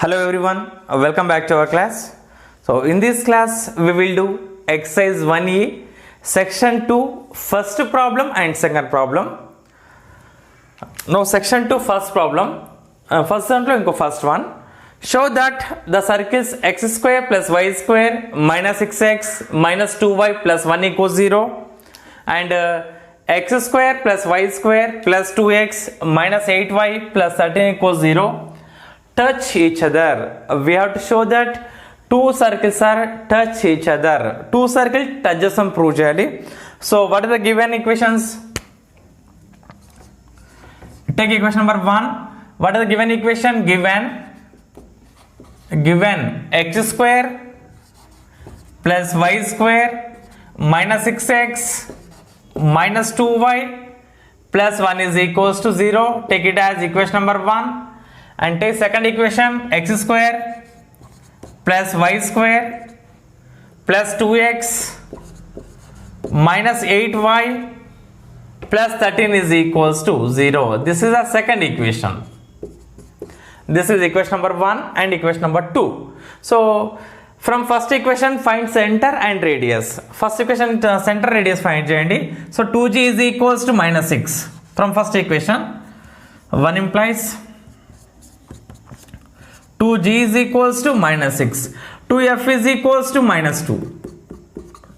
Hello everyone, welcome back to our class. So in this class we will do exercise 1A section 2 first problem and second problem. Now section 2 first problem, first one. Show that the circles x square plus y square minus 6x minus 2y plus 1 equals 0 and x square plus y square plus 2x minus 8y plus 13 equals 0 touch each other. We have to show that two circles are touch each other. Two circles touches and prove cheyali. So what are the given equations? Take equation number 1. What is the given equation? Given x square plus y square minus 6x minus 2y plus 1 is equals to 0. Take it as equation number 1. And take second equation, x square plus y square plus 2x minus 8y plus 13 is equals to 0. This is the second equation. This is equation number 1 and equation number 2. So from first equation find center and radius. First equation center radius find cheyandi. So 2g is equals to minus 6. From first equation 1 implies 2g is equals to minus 6. 2f is equals to minus 2.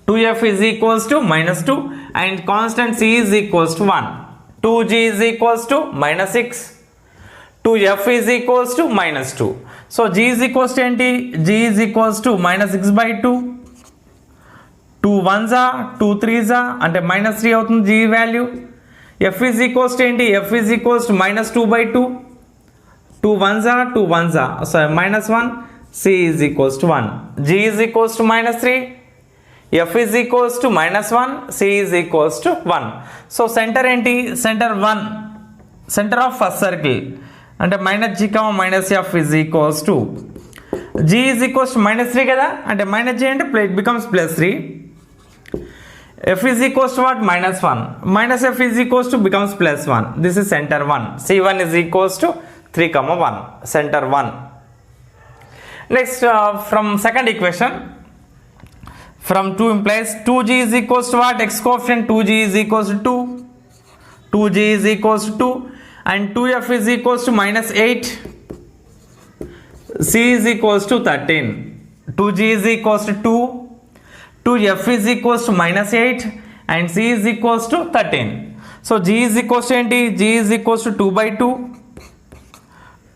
2f is equals to minus 2 and constant c is equals to 1. 2g is equals to minus 6. 2f is equals to minus 2. So g is equals to enti? G is equals to minus 6 by 2. 2 1s are 2 3s are ante minus 3 avutundi g value. F is equals to enti? F is equals to minus 2 by 2. 2 1s are 2 1s are, so minus 1. C is equals to 1. G is equals to minus 3. F is equals to minus 1. C is equals to 1. So center enti? Center 1. Center of first circle. And minus g comma minus f is equals to g is equals to minus 3 kada, and minus g ante it becomes plus 3. F is equals to what? Minus 1. Minus f is equals to becomes plus 1. This is center 1. C1 is equals to 3 comma 1. Center 1. Next from second equation, from 2 implies 2g is equals to what? X coefficient 2g is equals to 2. 2g is equals to 2 and 2f is equals to minus 8. C is equals to 13. 2g is equals to 2. 2f is equals to minus 8 and C is equals to 13. So g is equals to enti? G is equals to 2 by 2.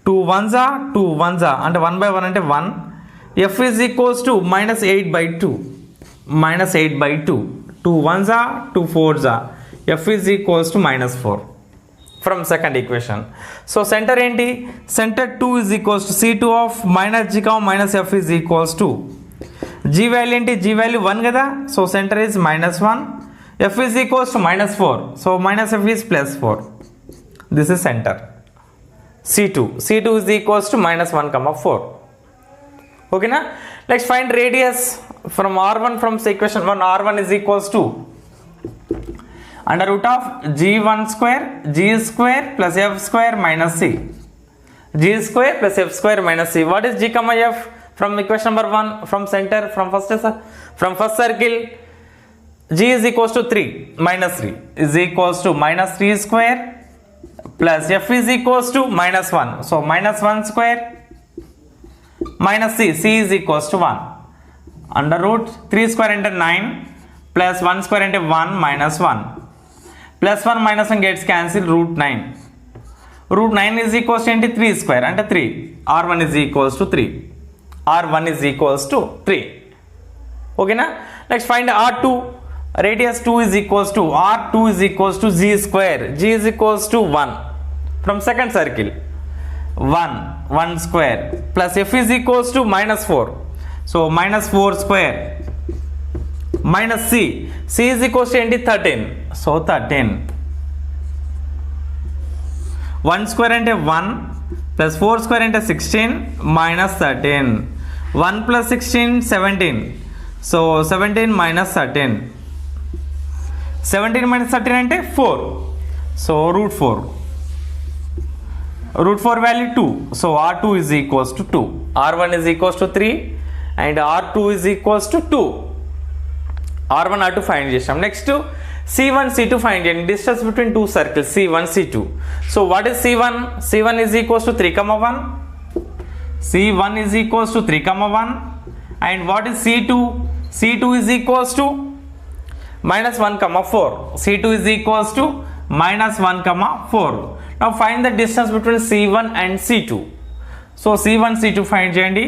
2 1s are 2 1s are and 1 by 1 ante 1. F is equals to minus 8 by 2. Minus 8 by 2. 2 1s are 2 4s are. F is equals to minus 4. From second equation. So center enti? Center 2 is equals to C2 of minus g comma minus f is equals to g value enti? G value 1 kada. So center is minus 1. F is equals to minus 4. So minus f is plus 4. This is center. C2. C2 is equals to minus 1 comma 4. Okay na? Let's find radius from R1 from equation 1. R1 is equals to under root of g1 square g square plus f square minus c. G square plus f square minus c. What is g comma f? From equation number 1, from center, from first circle, g is equals to 3 minus 3 is equals to minus 3 square plus f is equals to minus 1. So minus 1 square minus c. C is equals to 1. Under root 3 square into 9 plus 1 square into 1 minus 1. Plus 1 minus 1 gets cancelled, root 9. Root 9 is equals to 3 square and 3. R1 is equals to 3. R1 is equals to 3. Okay na? Let's find R2. Radius 2 is equals to R2 is equals to g square. G is equals to 1. From second circle 1 square plus f is equals to minus 4. So minus 4 square minus c. C is equals to 13. So 13. 1 square into 1 plus 4 square into 16 minus 13. 1 plus 16 17. So 17 minus 13. 17 minus 13 ante 4. So root 4. root 4 value 2. So R2 is equals to 2. R1 is equals to 3 and R2 is equals to 2. R1 R2 find చేసాం. Next C1 C2 find చేయండి. Distance between two circles C1 C2. So what is C1? C1 is equals to 3 comma 1. C1 is equals to 3 comma 1. And what is C2? C2 is equals to minus 1 comma 4. C2 is equals to minus 1 comma 4. Now find the distance between C1 and C2. So C1 C2 find చేయండి.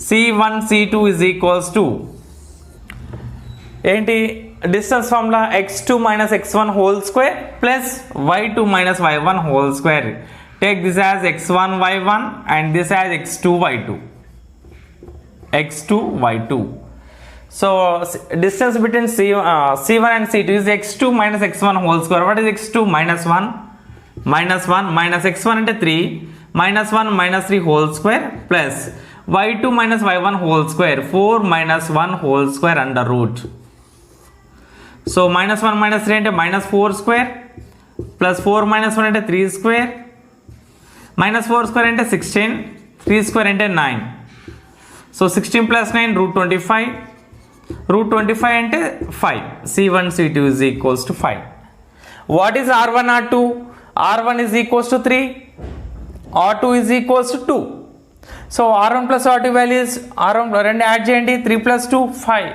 C1 C2 is equals to ఏంటి distance formula x2 minus x1 whole square plus y2 minus y1 whole square. Take this as x1 y1 and this as x2 y2. x2 y2. So distance between C1 and C2 is x2 minus x1 whole square. What is x2? Minus 1 minus x1 అంటే 3 minus 1 minus 3 whole square plus y2 minus y1 whole square 4 minus 1 whole square under root. So minus 1 minus 3 అంటే minus 4 square plus 4 minus 1 అంటే 3 square minus 4 square అంటే 16 3 square అంటే 9. So 16 plus 9 root 25. Root 25 అంటే 5. C1 C2 is equals to 5. What is R1 R2? R1 is equals to 3. R2 is equals to 2. So R1 plus R2 values R1 రెండు add చేయండి 3 plus 2 5.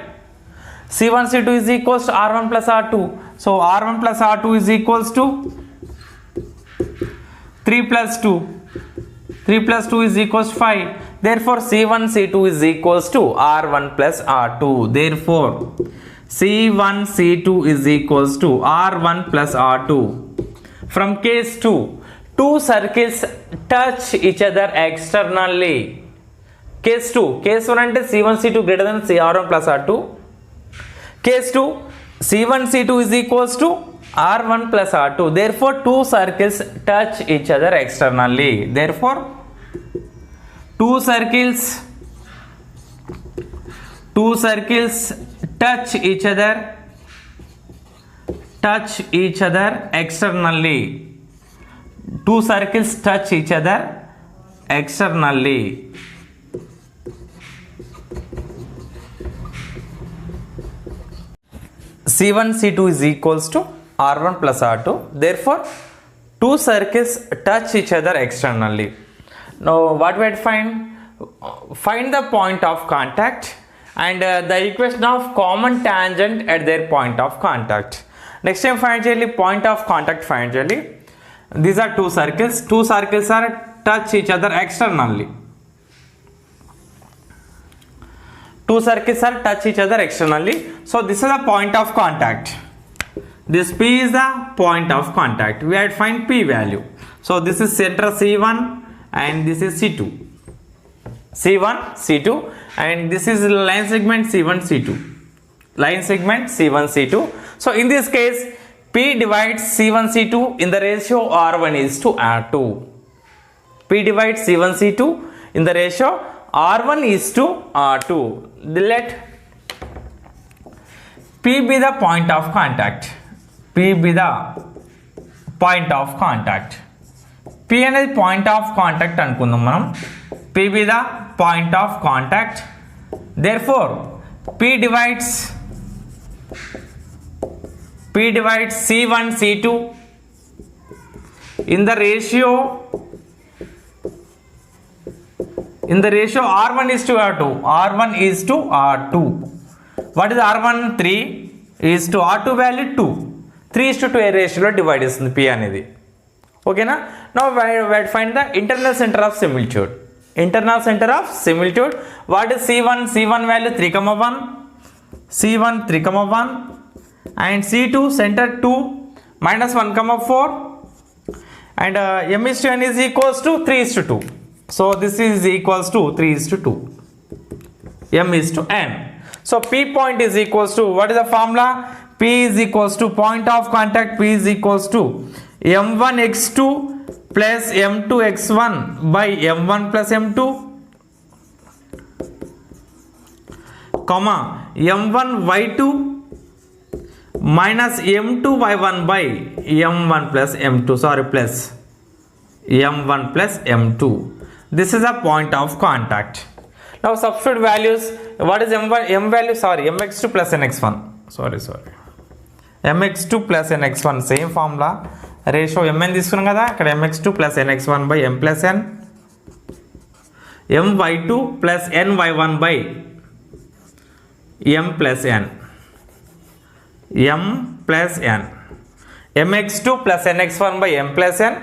C1 C2 is equals to R1 plus R2. So R1 plus R2 is equals to 3 plus 2. 3 plus 2 is equals to 5. Therefore C1 C2 is equals to R1 plus R2. Therefore C1 C2 is equals to R1 plus R2. From case 2, two circles touch each other externally. Case 2. Case 1 అంటే C1 C2 greater than R1 plus R2. Case 2, C1 C2 is equals to R1 plus R2. Therefore two circles touch each other externally. Therefore two circles touch each other externally. Two circles touch each other externally. C1 C2 is equals to R1 plus R2. Therefore two circles touch each other externally. Now what we have to find the point of contact and the equation of common tangent at their point of contact. Next time find చేయాలి point of contact find చేయాలి. These are two circles are touch each other externally. Two circles are touch each other externally. So this is the point of contact. This P is the point of contact. We have to find P value. So this is center C1 and this is C2. C1 C2 and this is line segment C1 C2. Line segment C1 C2. So in this case P divides C1 C2 in the ratio R1 is to R2. P divides C1 C2 in the ratio R1 is to R2. Let P be the point of contact. P be the point of contact. P అనేది point of contact అనుకుందాం మనం. P be the point of contact. Therefore P divides C1 C2 in the ratio R1 is to R2. R1 is to R2. What is R1? 3 is to R2 value 2. 3 is to 2 ratio లో divide చేస్తుంది P అనేది. ఓకేనా? Now we will find the internal center of similitude. Internal center of similitude. What is C1? C1 value 3, 1. C1 3, 1 and C2 center 2 minus 1, 4 and M is to N is equals to 3 is to 2. So this is equals to 3 is to 2. M is to N. So P point is equals to, what is the formula? P is equals to point of contact. P is equals to M1 x2 plus M2 x1 by M1 plus M2 comma M1 y2 minus M2 y1 by M1 plus M2. Sorry, plus m1 plus m2. This is a point of contact. Now substitute values. What is m1? M value, sorry, mx2 plus nx1. Sorry. mx2 plus nx1 same formula. Ratio mn తీసుకున్నాం కదా, ఇక్కడ mx2 plus nx1 by m plus n, my2 plus ny1 by m plus n, m plus n, mx2 plus nx1 by m plus n,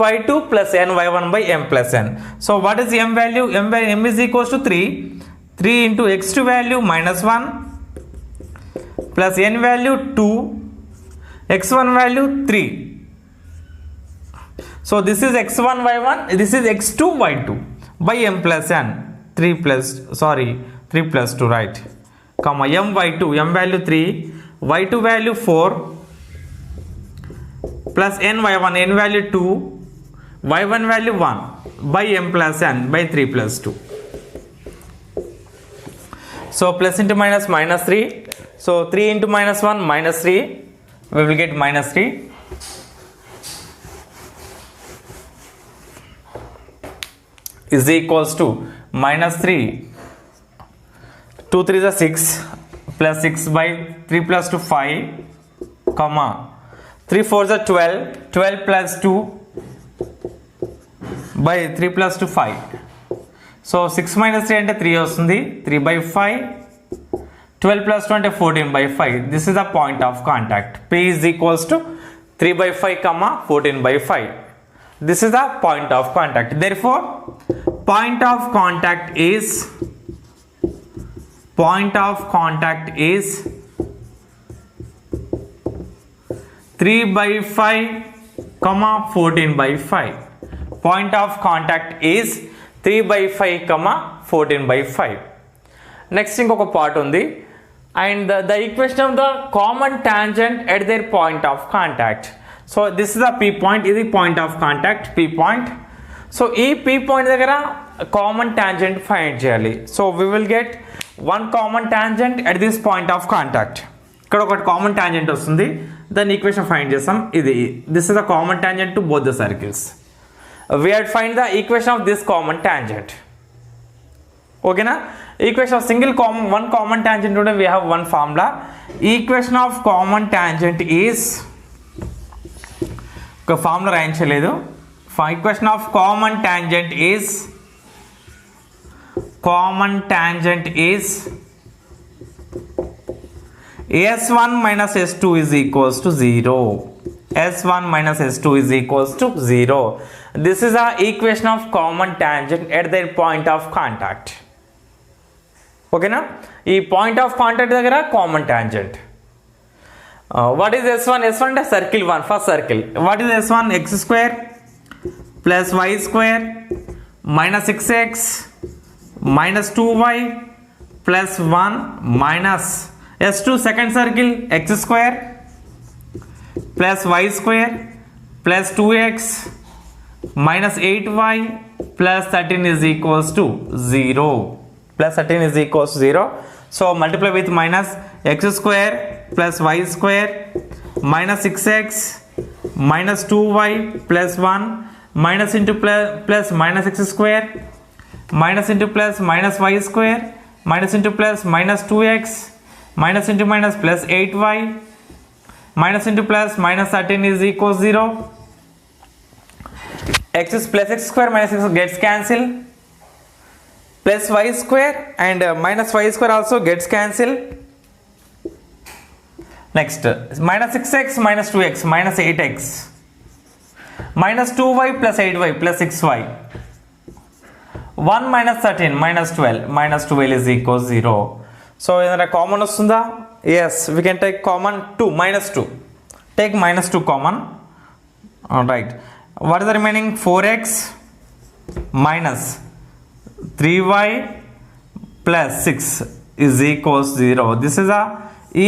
my2 plus ny1 by m plus n. So what is m value? M is equals to 3 into x2 value minus 1 plus n value 2, x1 value 3. So this is x1 y1, this is x2 y2 by m plus n, 3 plus 2, right, comma m y2, m value 3, y2 value 4 plus n y1, n value 2, y1 value 1 by m plus n by 3 plus 2. So plus into minus, minus 3. So 3 into minus 1, minus 3. We will get minus 3. Is equals to minus 3. 2 3 is 6 plus 6 by 3 plus 2 5, comma 3 4 is 12 plus 2 by 3 plus 2 5. So 6 minus 3 అంటే 3 వస్తుంది, 3 by 5, 12 plus 2 అంటే 14 by 5. This is the point of contact. P is equals to 3 by 5 comma 14 by 5. This is the point of contact. Therefore point of contact is 3 by 5 comma 14 by 5. Point of contact is 3 by 5 comma 14 by 5. Next ఇంకొక part ఉంది, and the equation of the common tangent at their point of contact. So this is the P point, ఇది point of contact P point. So ఈ P point దగ్గర common tangent find చేయాలి. So we will get one common tangent at this point of contact. ఇక్కడ ఒకటి common tangent వస్తుంది, దాని equation find చేస్తాం. ఇది this is the common tangent to both the circles. We have to find the equation of this common tangent. ఓకేనా? Equation of single common, one common tangent ఉంటే we have one formula. Equation of common tangent is, ఒక formula రాయించలేదు. Equation of common tangent is s1 minus s2 is equals to 0. s1 minus s2 is equals to 0. This is the equation of common tangent at their point of contact. Okay na? ఈ point of contact దగ్గర common tangent. What is s1? s1 అంటే circle 1, first circle. What is s1? x square plus y square minus 6x minus 2y plus 1 minus s2 second circle x square plus y square plus 2x minus 8y plus 13 is equals to 0. Plus 13 is equals to 0. So multiply with minus x square plus y square minus 6x minus 2y plus 1 minus into plus minus x square minus into plus minus y square minus into plus minus 2x minus into minus plus 8y minus into plus minus 13 is equals 0. X plus x square minus x gets cancelled, plus y square and minus y square also gets cancelled. Next minus 6x minus 2x minus 8x minus 2y plus 8y plus 6y, 1 minus 13 minus 12 is equals 0. So ఏదైనా common వస్తుందా? Yes, we can take common 2, minus 2. Take minus 2 common. Alright, what is the remaining? 4x minus 3y plus 6 is equals 0. This is the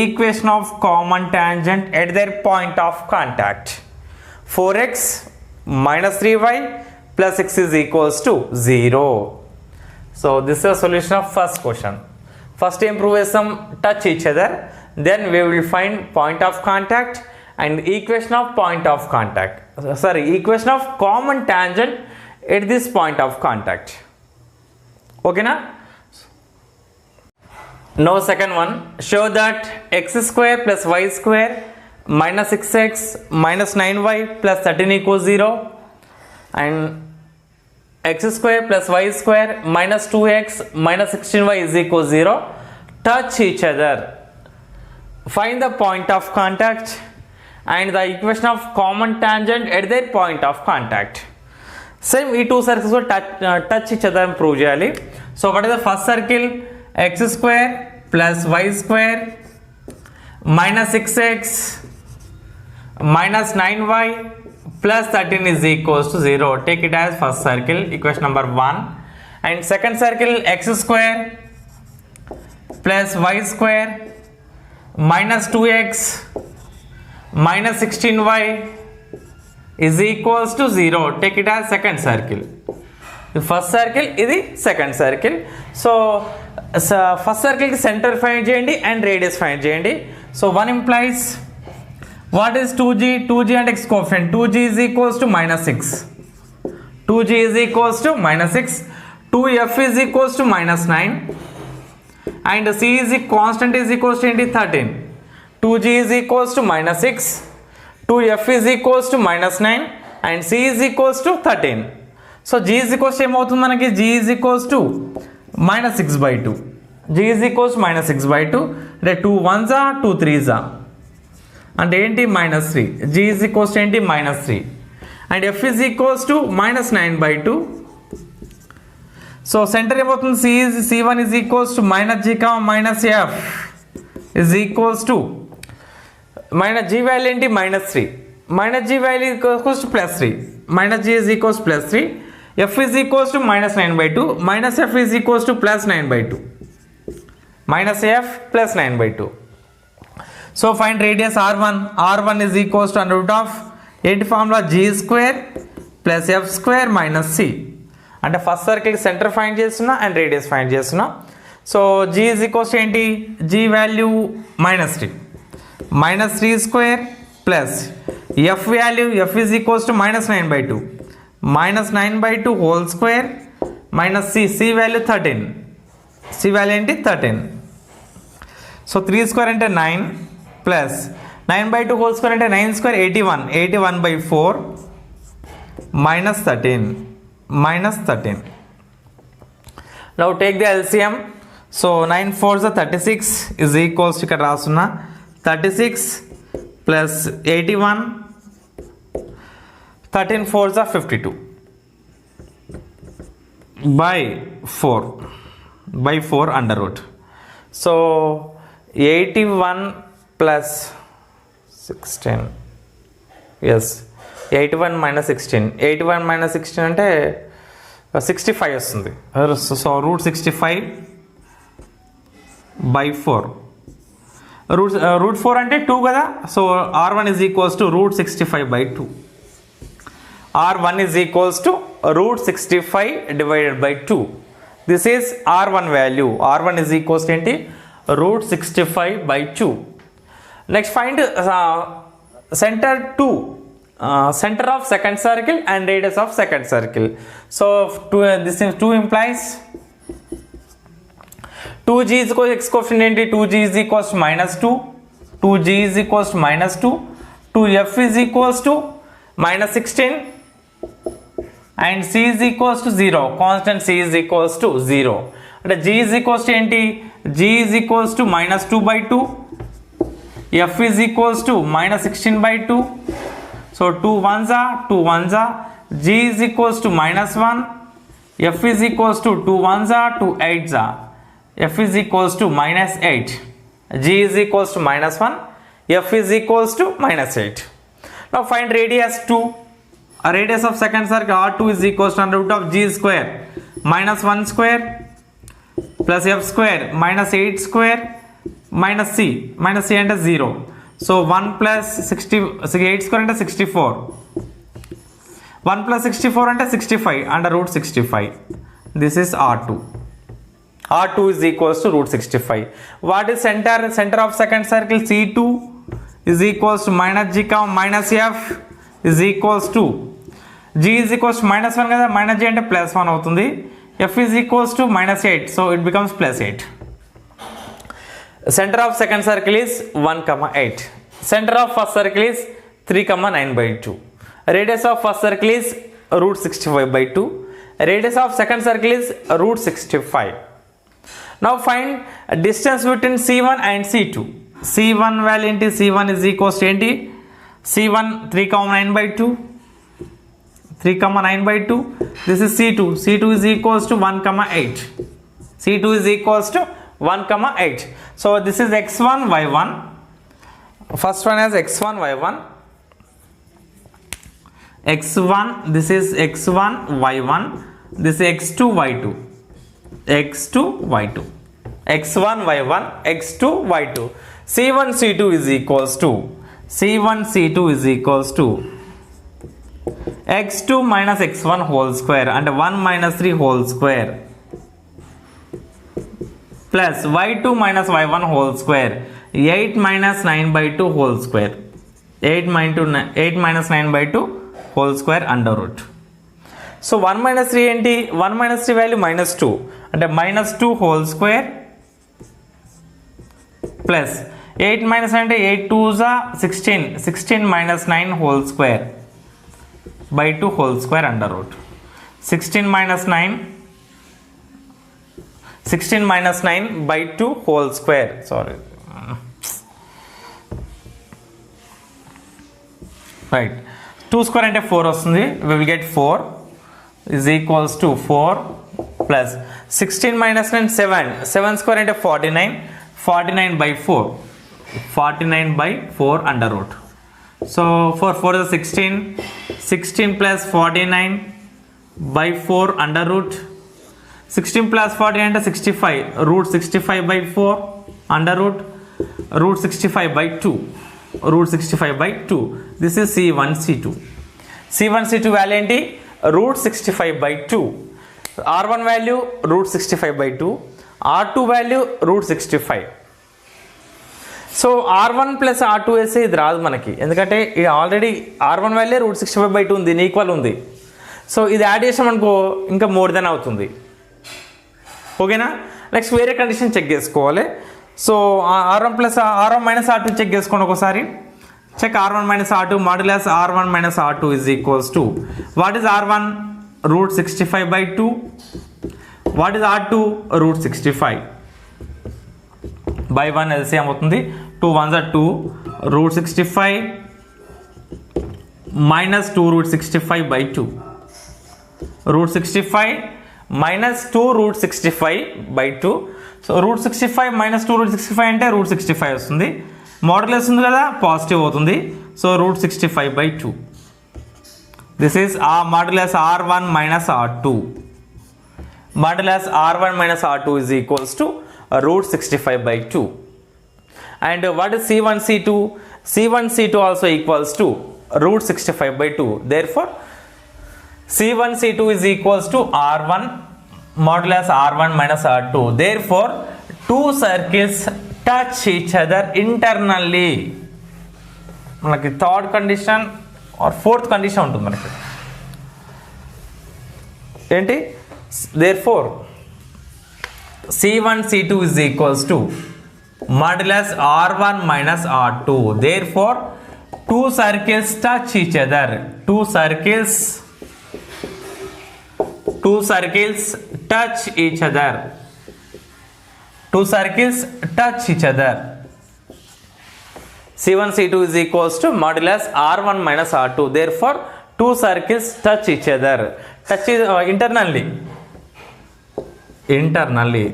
equation of common tangent at their point of contact. 4x minus 3y plus 6 is equals to 0. So this is a solution of first question. First improve some touch each other, then we will find point of contact and equation of point of contact. Equation of common tangent at this point of contact. Okay na? Now second one, show that x square plus y square minus 6x minus 9y plus 13 equals 0 and x square plus y square minus 2x minus 16y is equals 0 touch each other. Find the point of contact and the equation of common tangent at their point of contact. Same ఈ two circles కూడా touch each other అని prove చేయాలి. So what is the first circle? x square plus y square minus 6x minus 9y plus 13 is equals to 0. Take it as first circle, equation number 1. And second circle, x square plus y square minus 2x minus 16y is equals to 0. Take it as second circle. The first circle is the second circle. So first circle ki center find cheyandi and radius find cheyandi. So 1 implies what is 2g? 2g and x coefficient. 2g is equals to minus 6. 2g is equals to minus 6. 2f is equals to minus 9. And c is constant is equals to 13. 2g is equals to minus 6. 2f is equals to minus 9 and c is equals to 13. So g is equals to ఏమవుతుంది మనకి? g is equals to minus 6 by 2. g is equals to minus 6 by 2. అంటే 2 1s are 2 3s are అంటే ఏంటి? minus 3. g is equals to ఏంటి? minus 3. And f is equals to minus 9 by 2. So centre ఏమవుతుంది? c1 is equals to minus g minus f is equals to minus g value ఏంటి? minus 3. minus g value equals to plus 3. minus g is equals to plus 3. f is equals to minus 9 by 2. minus f is equals to plus 9 by 2. minus f plus 9 by 2. So find radius r1. r1 is equals to under root of ఏంటి formula? g square plus f square minus c. అంటే first circle centre find చేస్తున్నా and radius find చేస్తున్నా. So g is equals to ఏంటి? g value minus 3. minus 3 square plus f value f is equals to minus 9 by 2. minus 9 by 2 whole square minus c value 13. c value ఏంటి? 13. So 3 square అంటే 9 plus 9 by 2 whole square అంటే 9 square 81. 81 by 4 minus 13. minus 13. Now take the LCM. So 9 4s are 36 is equals to ఇక్కడ రాస్తున్నా 36 plus 81. 13 4s are 52 by 4 under root. So 81 plus 16. Yes, 81 minus 16. 81 minus 16 అంటే 65 వస్తుంది. So root 65 by 4. Route 4 అంటే 2 కదా. So r1 is equals to root 65 by 2. r1 is equals to root 65 divided by 2. This is r1 value. r1 is equals to ఏంటి? root 65 by 2. Next find center 2. Center of second circle and radius of second circle. So this is 2 implies 2g is equals to x coefficient ఏంటి? 2g is equals to minus 2. 2g is equals to minus 2. 2f is equals to minus 16 and c is equals to 0. Constant c is equals to 0. అంటే g is equals to ఏంటి? g is equals to minus 2 by 2. f is equals to minus 16 by 2. So 2 1s are 2 1s are. g is equals to minus 1. f is equals to 2 1s are 2 8s are. f is equals to minus 8. g is equals to minus 1. f is equals to minus 8. Now find radius 2. A radius of second circle r2 is equals to under root of g square minus 1 square plus f square minus 8 square minus c అంటే 0. So 1 plus 8 square అంటే 64. 1 plus 64 అంటే 65 under root 65. This is r2. r2 is equals to root 65. What is center of second circle? c2 is equals to minus g comma minus f is equals to g is equals to minus 1 కదా, minus g అంటే plus 1 అవుతుంది. f is equals to minus 8, so it becomes plus 8. Center of second circle is 1 comma 8. Center of first circle is 3 comma 9 by 2. Radius of first circle is root 65 by 2. Radius of second circle is root 65. Now find distance between C1 and C2. C1 value into C1 is equals to ఏంటి? C1 3 comma 9 by 2. 3 comma 9 by 2. This is C2. C2 is equals to 1 comma 8. C2 is equals to 1 comma 8. So this is x1 y1. First one has x1 y1. x1, this is x1 y1. This is x2 y2. x2 y2. x1 y1 x2 y2. C1 C2 is equals to C1 C2 is equals to x2 minus x1 whole square and 1 minus 3 whole square plus y2 minus y1 whole square 8 minus 9 by 2 whole square 8 minus 9 by 2 whole square under root. So 1 minus 3 ఏంటి? 1 minus 3 value minus 2 అంటే minus 2 whole square plus 8 minus అంటే 8 2s are 16 minus 9 whole square by 2 whole square under root. 16 minus 9 by 2 whole square, sorry, right, 2 square అంటే 4 వస్తుంది. We will get 4 is equals to 4 plus 16 minus 9 7 square అంటే 49 by 4 under root. So 4 is 16 plus 49 by 4 under root. 16 plus 49 అంటే 65 root 65 by 4 under root 65 by 2 This is C1 C2 value ఏంటి? root 65 by 2. R1 value root 65 by 2. R2 value root 65. So R1 plus R2 వేస్తే ఇది రాదు మనకి, ఎందుకంటే ఇది already R1 value root 65 by 2 ఉంది, equal ఉంది. సో ఇది యాడ్ చేసామనుకో ఇంకా మోర్ దెన్ అవుతుంది. ఓకేనా? నెక్స్ట్ వేరే కండిషన్ చెక్ చేసుకోవాలి. So R1 plus R1 minus R2 check చేసుకోండి ఒకసారి. Check R1 minus R2 modulus R1 minus R2 is equals to what is R1 root 65 by 2. What is R2 root 65 by 1 LCM అవుతుంది. 2 1s are 2 root 65 minus 2 root 65 by 2. root 65 minus 2 root 65 by 2. So root 65 minus 2 root 65 అంటే root 65 వస్తుంది. Models ఉంది కదా, positive అవుతుంది. So root 65 by 2. This is modulus R1 minus R2. Modulus R1 minus R2 is equals to root 65 by 2. And what is C1 C2? C1 C2 also equals to root 65 by 2. Therefore C1 C2 is equals to R1 modulus R1 minus R2. Therefore two circles touch each other internally. మనకి third condition or fourth condition ఉంటుంది మనకి ఏంటి? Therefore C1 C2 is equals to modulus R1 minus R2. Therefore two circles touch each other. Two circles touch each other. Two circles touch each other. C1 C2 is equals to modulus R1 minus R2. Therefore two circles touch each other. Touch is internally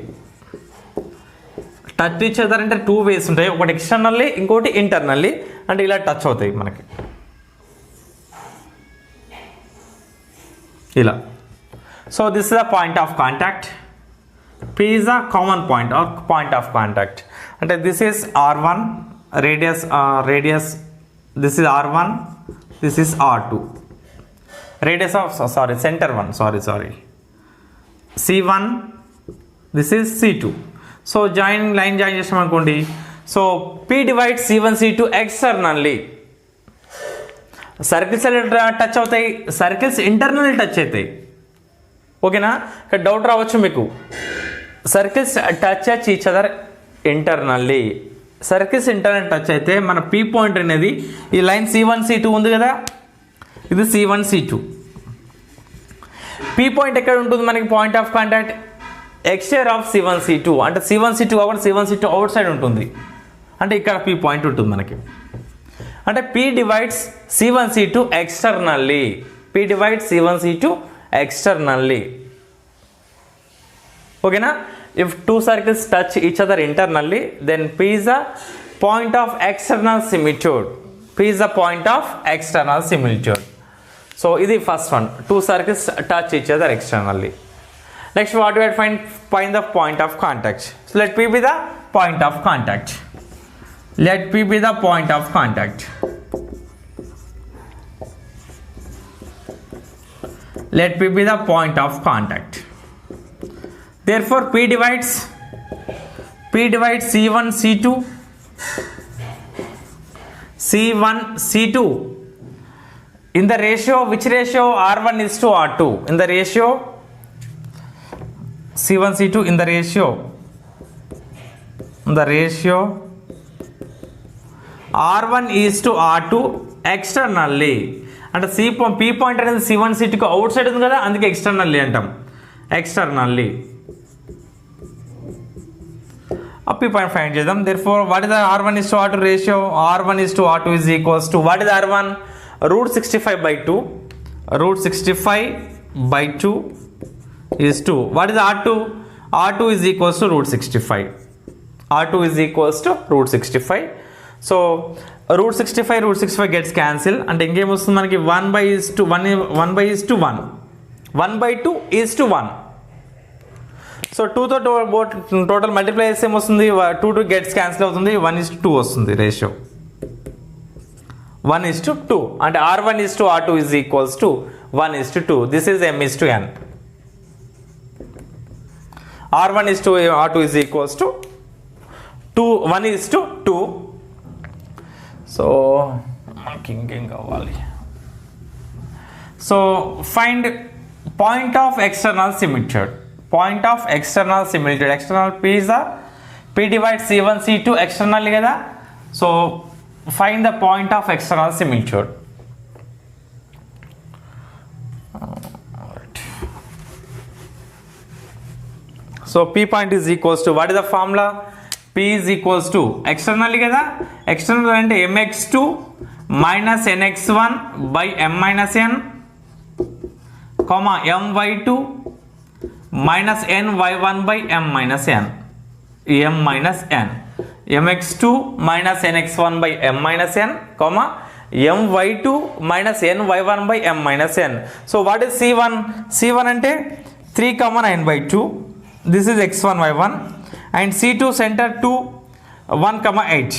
touch each other అంటే two ways ఉంటాయి, ఒకటి externally ఇంకోటి internally, అంటే ఇలా touch అవుతాయి మనకి ఇలా. So this is the point of contact. P is the common point or point of contact. అంటే this is R1 radius, this is R1, this is R2 radius of center one, C1, this is C2. So line join చేసాం అనుకోండి. So P divides C1 C2 externally. Circles touch అవుతాయి, circles internal touch అవుతాయి. ఓకేనా? ఇక్కడ doubt రావచ్చు మీకు, circles touch each other internally. Circles internal touch అయితే మన P పాయింట్ అనేది ఈ లైన్ C1 C2 ఉంది కదా, ఇది C1 C2. P పాయింట్ ఎక్కడ ఉంటుంది మనకి? Point of contact external of C1 C2, అంటే C1 C2 కాబట్టి C1 C2 అవుట్ సైడ్ ఉంటుంది, అంటే ఇక్కడ P పాయింట్ ఉంటుంది మనకి. అంటే P divides C1 C2 externally. P divides C1 C2 externally. ఓకేనా? If two circles touch each other internally, then P is a point of external similitude. P is a point of external similitude. So ఇది first one, two circles touch each other externally. Next, what do I find the point of contact? So let P be the point of contact. Let P be the point of contact. Let P be the point of contact. Therefore, P divides C1 C2 C2 in the ratio, which ratio? R1 is to R2. In the ratio C1 C2 in the ratio R1 is to R2 externally. అంటే P point అనేది C1 C2కి out side ఉంది కదా, అందుకే externally అంటాం. Externally P point find చేద్దాం. Therefore, what is the R1 is to R2 ratio? R1 is to R2 is equals to, what is R1? √65/2. √65/2 is 2. What is R2? R2 is equals to √65. R2 is equals to √65. So √65 gets cancelled, అంటే ఇంకేం వస్తుంది మనకి? 1/1 1/2 is to 1. So 2తో total multiply చేస్తే ఏమొస్తుంది? 2 gets cancel అవుతుంది, 1:2 వస్తుంది ratio. 1:2 అంటే R1 is to R2 is equals to 1:2. This is M is to N. R1 is to R2 is equals to 1:2. So మనకి ఇంకేం కావాలి? So find point of external similitude. Point of external similitude. External P divides C1 C2 external కదా. So find the point of external similitude. So P point is equals to, what is the formula? P is equals to external కదా, external అంటే mx2 minus nx1 by m minus n, my2 minus ny1 by m minus n, mx2 minus nx1 by m minus n, my2 minus ny1 by m minus n. So what is C1? C1 అంటే 3,9/2. This is x1 y1, and C2 center to 1,8.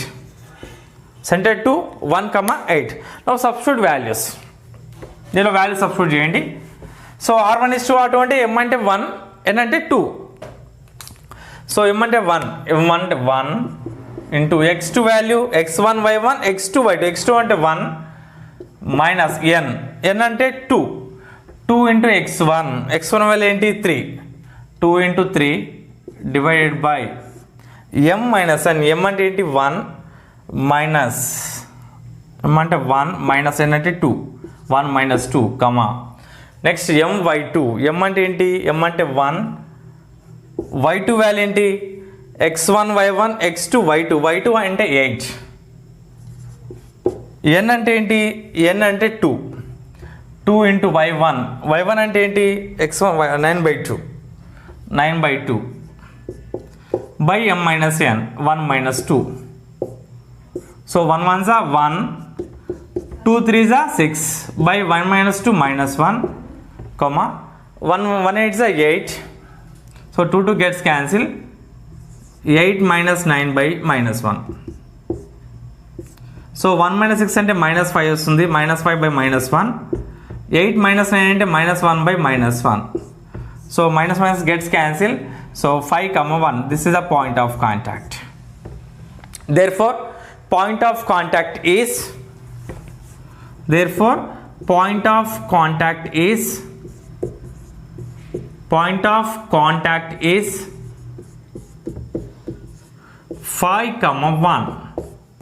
Center to 1,8. Now substitute values. దీనిలో values substitute చేయండి. So R1 is to R2 అంటే m అంటే 1, n అంటే 2. So m అంటే 1 into x2 value x1 y1 x2 y2. x2 అంటే 1 minus n అంటే 2 into x1 value ఏంటి? 3. 2 into 3 divided by m minus n. m అంటే ఏంటి? 1 మైనస్ m అంటే 1 మైనస్ n అంటే 2. 1 minus 2 నెక్స్ట్ my2. m అంటే ఏంటి? m అంటే 1, y2 వాల్యూ ఏంటి? x1 y1 x2 y2 అంటే 8. n అంటే ఏంటి? n అంటే 2 ఇంటూ y1 అంటే ఏంటి? x1 9/2 by m minus n, 1 minus 2. So 1 1s are 1, 2 3s are 6 by 1 minus 2 minus 1, 1 8s are 8. So 2 gets cancelled. 8 minus 9 by minus 1. So 1 minus 6 అంటే minus 5 వస్తుంది, minus 5 by minus 1. 8 minus 9 అంటే minus 1 by minus 1. So minus gets cancelled. So 5, 1. This is a point of contact. therefore point of contact is point of contact is 5, 1.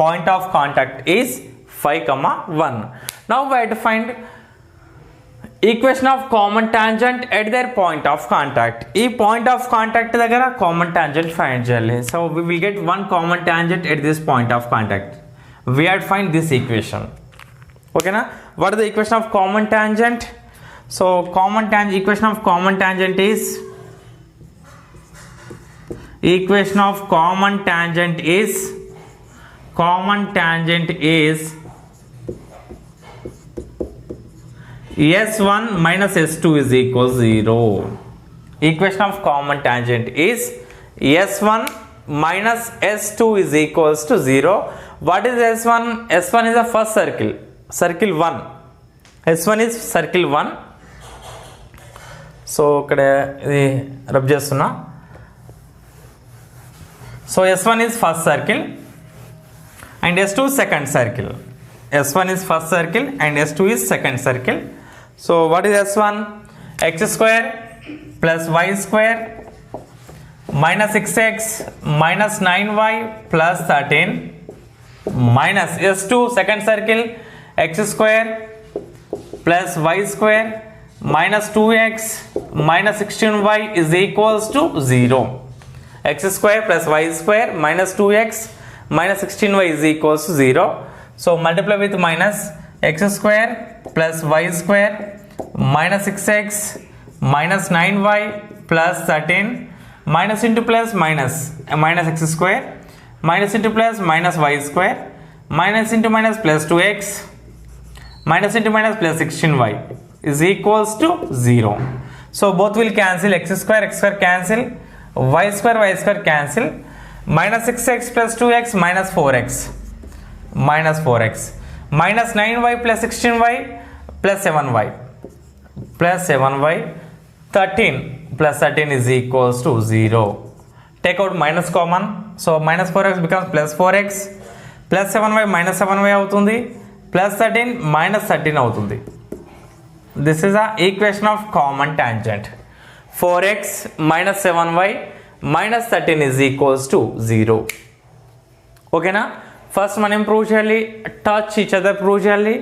Point of contact is 5, 1. Now we have to find equation of common tangent at their point of contact. ఈ point of contact దగ్గర common tangent find చేయాలి. So we will get one common tangent at this point of contact. We have to find this equation. Okay na? What is the equation of common tangent? So equation of common tangent is S1 minus S2 is equals 0. Equation of common tangent is S1 minus S2 is equals to 0. What is S1? S1 is the first circle 1. S1 is circle 1. So ఇక్కడ ఇది rub చేస్తున్నా. So S1 is first circle and S2 is second circle. S1 is first circle and S2 is second circle. So what is S1? X square plus y square minus 6x minus 9y plus 13 minus S2 second circle x square plus y square minus 2x minus 16y is equals to 0. X square plus y square minus 2x minus 16y is equals to 0. So multiply with minus x square plus y square minus 6x minus 9y plus 13 minus into plus minus x square minus into plus minus y square minus into minus plus 2x minus into minus plus 16y is equals to 0. So both will cancel. X square cancel, y square cancel, minus 6x plus 2x minus 4x minus 9y plus 16y plus 7y 13 plus 13 is equals to 0. Take out minus common, so minus 4x becomes plus 4x plus 7y minus 7y అవుతుంది plus 13 minus 13 అవుతుంది. This is the equation of common tangent. 4x minus 7y minus 13 is equals to 0. Okay na? First మనం prove చేయాలి, touch each other prove చేయాలి.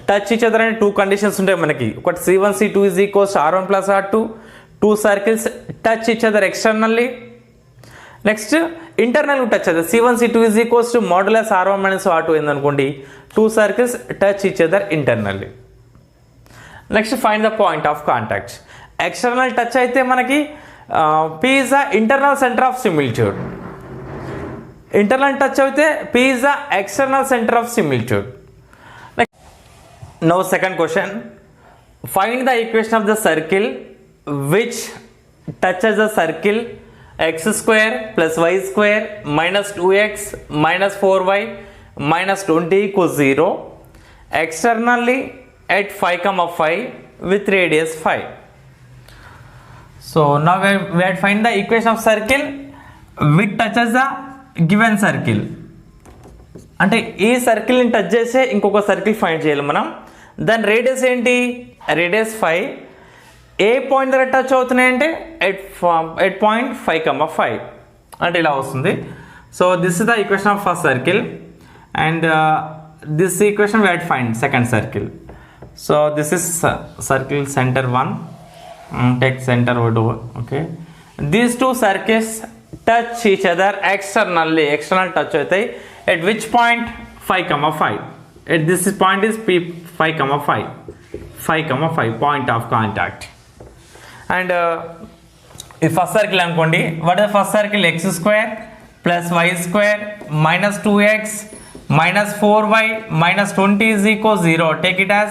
Touch each other అనే two conditions ఉంటాయి మనకి. ఒకటి C1 C2 is equals to R1 plus R2. Two circles touch each other externally. Next internal touch other C1 C2 is equals to modulus R1 minus R2 ఏందనుకోండి. Two circles touch each other internally. Next find the point of contact. External touch అయితే మనకి P is the internal center of similitude. Internal touch అయితే P is the external center of similitude. Now second question, find the equation of the circle which touches the circle x square plus y square minus 2x minus 4y minus 20 equals 0 externally at 5, 5 with radius 5. So now we have to find the equation of circle which touches the given circle. అంటే ఈ సర్కిల్ని touch చేసే ఇంకొక circle find చేయాలి మనం. దాని radius ఏంటి? Radius 5. ఏ point దగ్గర touch అవుతున్నాయంటే at point 5, 5 అంటే ఇలా వస్తుంది. So this is the equation of first circle and this equation we had find second circle. So this is circle centre 1. Take centre 2. Okay, these two circles touch each other externally. External touch అవుతాయి at which point 5, 5. At this point is P 5, 5 point of contact. And if first circle అనుకోండి, what is the first circle? X square plus y square minus 2x minus 4y minus 20 is equals 0. Take it as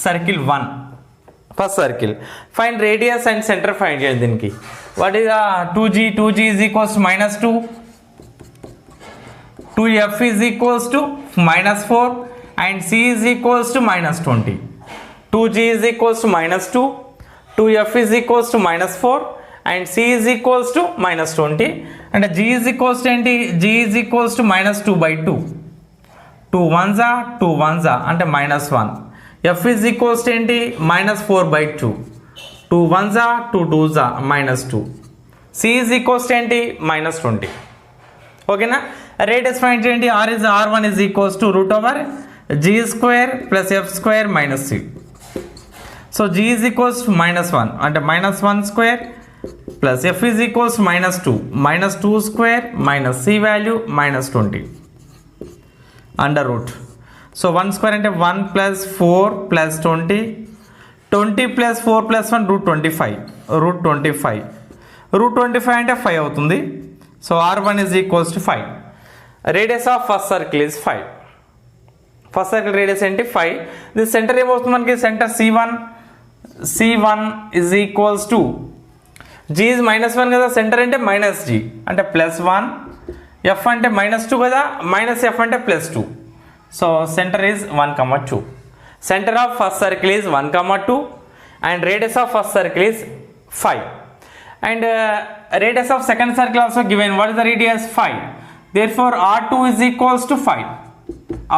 circle 1. First circle. Find radius and center find చేయండి దీనికి. What is 2g is equals to minus 2. 2f is equals to minus 4 and c is equals to minus 20. 2g is equals to minus 2. 2f is equals to minus 4 and C is equals to -20 అంటే G is equals to ఏంటి, G is equals to -2/2 2 1s 2 1s అంటే -1 F is equals to ఏంటి -4/2 2 1s 2 2s -2 C is equals to ఏంటి -20 ఓకేనా. Radius find చేయండి. R1 is equals to √G² + F² - C. So G is equals to -1 అంటే -1² plus F is equals -2 -2² - C value -20 under root. So 1² అంటే 1 + 4 + 20 20 + 4 + 1 √25 √25 అంటే 5 అవుతుంది. So R1 is equals to 5. Radius of first circle is 5. First circle radius ఏంటి 5. దీని centre ఏమవుతుంది మనకి, centre C1 is equals to G is -1 కదా, centre అంటే -G అంటే +1 F అంటే -2 కదా, -F అంటే +2. So centre is 1,2. Centre of first circle is 1,2 and radius of first circle is 5. And radius of second circle also given. What is the radius? 5. Therefore R2 is equals to 5.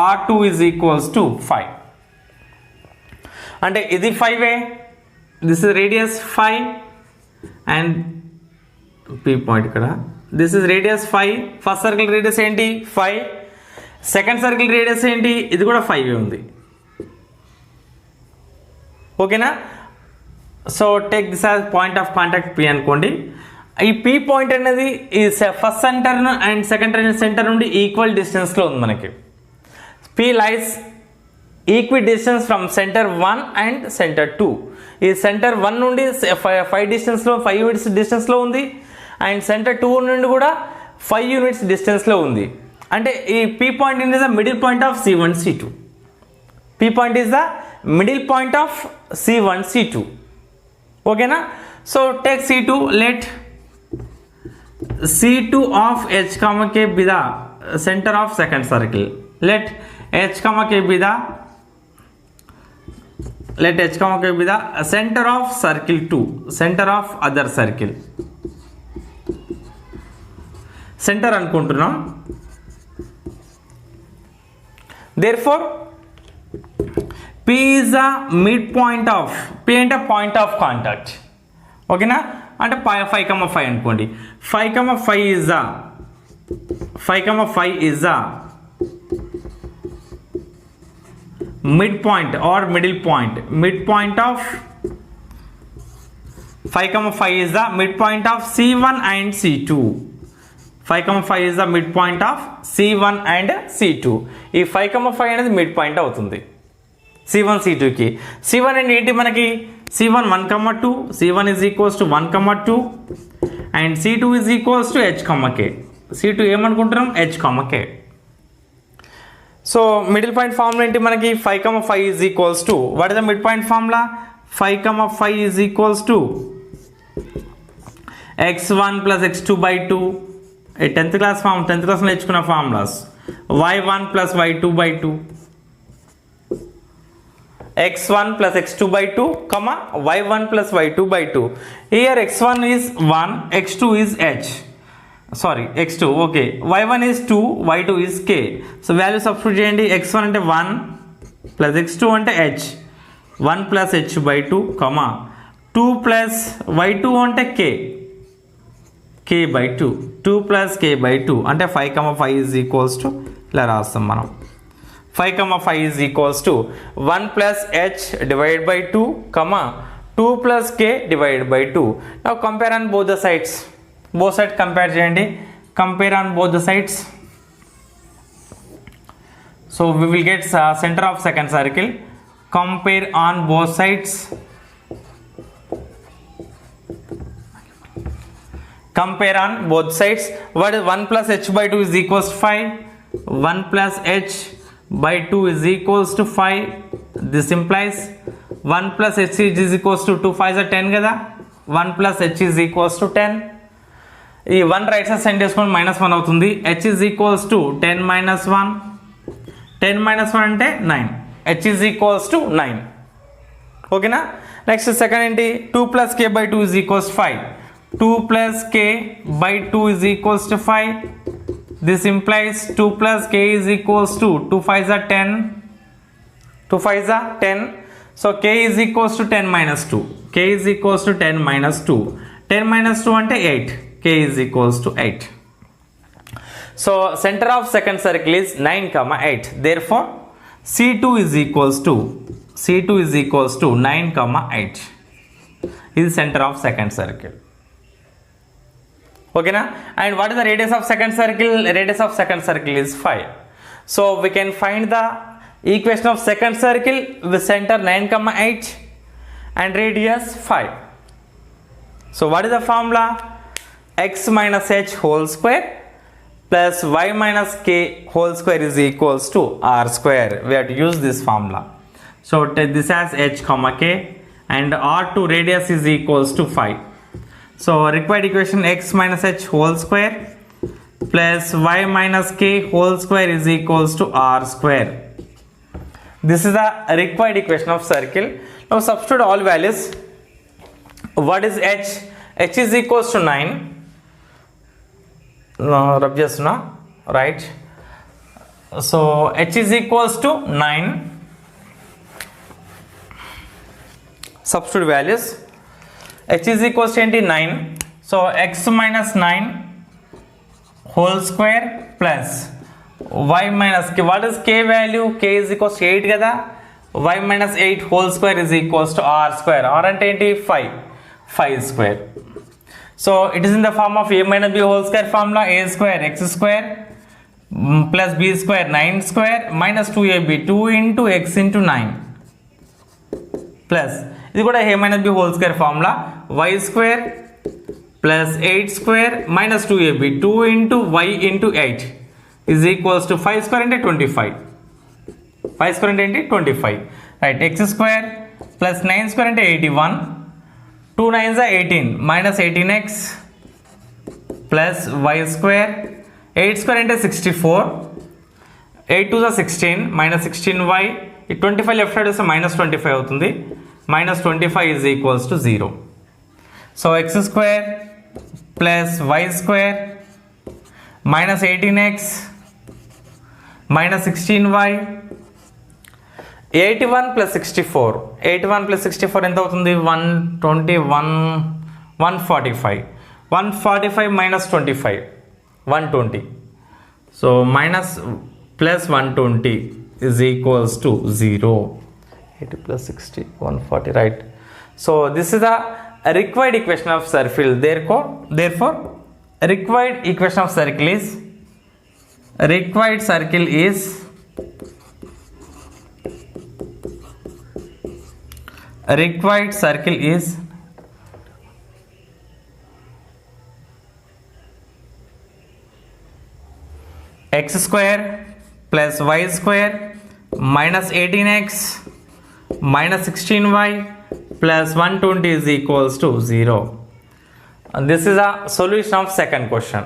R2 is equals to 5. అంటే ఇది 5 this is radius 5 and P point ఇక్కడ this is radius 5. First circle radius ఏంటి 5. Second circle radius ఏంటి, ఇది కూడా 5 ఉంది ఓకేనా. So take this as point of contact P అనుకోండి. ఈ P పాయింట్ అనేది ఈ first centre and second centre నుండి ఈక్వల్ డిస్టెన్స్లో ఉంది మనకి. P lies equi distance from centre 1 and centre 2. ఈ సెంటర్ 1 నుండి 5 యూనిట్స్ డిస్టెన్స్లో ఉంది అండ్ సెంటర్ 2 నుండి కూడా 5 యూనిట్స్ డిస్టెన్స్లో ఉంది. అంటే ఈ P point is the middle point of C1 C2. P point is the middle point of C1 C2 ఓకేనా. So take C2, let C2 of H, K be the center of second circle. Let H, K be the center of circle 2, center of other circle. Center అనుకుంటున్నాం. Therefore P is the midpoint of P అంటే point of contact ఓకేనా. అంటే 5,5 అనుకోండి. 5,5 is the midpoint or middle point. Midpoint of 5,5 is the midpoint of C1 and C2. 5,5 is the midpoint of C1 and C2. ఈ 5,5 అనేది mid point అవుతుంది C1 C2కి. C1 అంటే ఏంటి మనకి, C1 1,2 C1 is equals to 1,2 and C2 is equals to H, K. C2 ఏమనుకుంటున్నాం H, K. So middle point formula ఏంటి మనకి 5,5 is equals to, what is the mid point formula? 5,5 is equals to X1 plus X2/2. 10th class లో నేర్చుకున్న formulas. Y1 plus Y2/2, X1 plus X2/2, Y1 plus Y2/2. Here X1 is 1, X2 is X2, okay. Y1 is 2, Y2 is K. So value substitute చేయండి. X1 అంటే 1 plus X2 అంటే H, 1 plus H/2, 2 plus Y2 అంటే K/2, 2 plus K/2 అంటే 5,5 is equals to, ఇలా రాస్తాం మనం. 5,5 is equals to 1 plus H divided by 2, 2 plus K divided by 2. Now compare on both the sides. Both sides compare చేయండి. Compare on both the sides. So we will get center of second circle. Compare on both sides. Compare on both sides. What is 1 plus H/2 is equals to 5. 1 plus H/2 is equals to 5. This implies 1 plus H is equals to 2 5 is 10 కదా. 1 plus H is equals to 10. ఈ 1 right side send చేసుకొని -1 అవుతుంది. H is equals to 10 minus 1. 10 minus 1 అంటే 9. H is equals to 9. ఓకేనా. Next second ఏంటి 2 plus K/2 is equals to 5. 2 plus k by 2 is equals to 5. This implies 2 plus k is equals to 2 5s are 10. 2 5s are 10. So k is equals to 10 minus 2. K is equals to 10 minus 2. 10 minus 2 ante 8. K is equals to 8. So center of second circle is 9 comma 8. Therefore C2 is equals to 9 comma 8. Is center of second circle. Okay na? And what is the radius of second circle? Radius of second circle is 5. So we can find the equation of second circle with center 9 comma 8 and radius 5. So what is the formula? X minus h whole square plus y minus k whole square is equals to r square. We have to use this formula. So take this as h comma k and r2 radius is equals to 5. So required equation x minus h whole square plus y minus k whole square is equals to r square. This is the required equation of circle. Now substitute all values. What is h? H is equals to 9. Rub just now, right? So h is equals to 9. Substitute values. H is equals to 9. So x minus 9 whole square plus y minus k. What is k value? K is equals to 8 kada. Y minus 8 whole square is equals to r square. R ante enti 5. 5 square. So it is in the form of a minus b whole square formula. A square x square plus b square 9 square minus 2ab 2 into x into 9 plus ఇది కూడా a minus b whole square formula. Y square plus 8 square minus 2ab 2 into y into 8 is equals to 5 square into 25. 5 square into 25. Right, x square plus 9 square into 81. 2 9s are 18 minus 18x plus y square 8 square into 64. 8 2s are 16 minus 16y. 25 left side is minus 25 అవుతుంది. Minus 25 is equals to 0. So x square plus y square minus 18x minus 16y. 81 plus 64. 81 plus 64 ఎంత అవుతుంది? 121 145. 145 minus 25 120. So minus plus 120 is equals to 0. 80 plus 60 140, right? So this is the required equation of circle. Therefore required equation of circle is x square plus y square minus 18x minus 16y plus 120 is equals to 0. And this is a solution of second question.